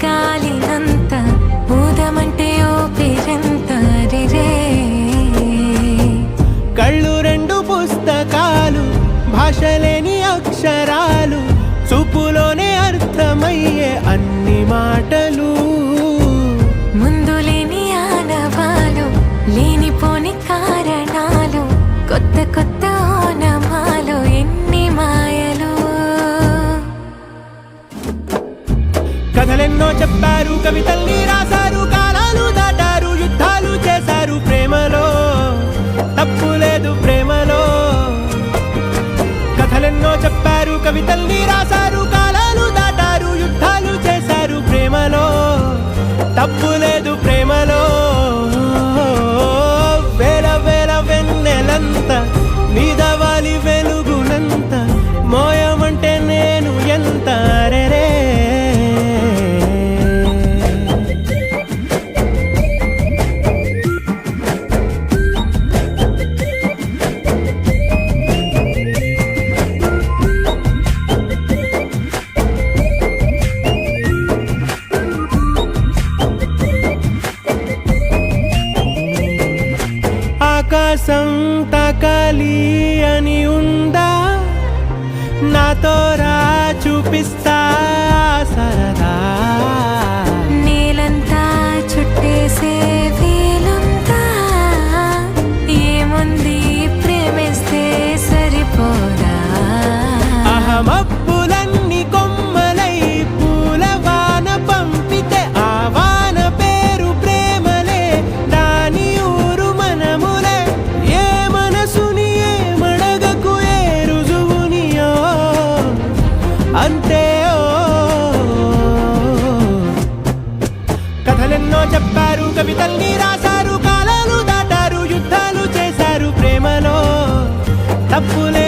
గాలినంత ఊదమంటే ఊపిరంత రే కళ్ళు రెండు పుస్తకాలు భాషలేని అక్షరాలు చూపులోనే అర్థమయ్యే అన్ని మాటలు ముందు లేని ఆనవాలు లేనిపోని కారణాలు కొత్త కొత్త ఓనమాలు ఎన్ని మాయలు కథలెన్నో చెప్పారు కవితల్ని రాశారు కాలాలు దాటారు యుద్ధాలు చేశారు ప్రేమలో తప్పు లేదు ప్రేమలో కథలెన్నో చెప్పారు కవితల్ని రాశారు కాలాలు దాటారు యుద్ధాలు చేశారు ప్రేమలో తప్పు లేదు ప్రేమలో వేల వేల వెన్నెలంత నీదవాలి వెలుగునంత మోయమంటే నేను ఎంత రే ఆకాశం తాకాలి అని ఉందా నాతో రా చూపిస్తా సరదా నేలంతా చుట్టేసే వీలుందా ఏముంది ప్రేమిస్తే సరిపోదా అహమప్పులన్నీ కొమ్మలై పూలవాన పంపితే ఆ వాన పేరు ప్రేమలే దాని ఊరు మనములే ఏ మనసుని ఏ మడగకు ఏ రుజువునియో అంతే కథలెన్నో చెప్పారు కవితల్ని రాశారు కాలాలు దాటారు యుద్ధాలు చేశారు ప్రేమలో తప్పులే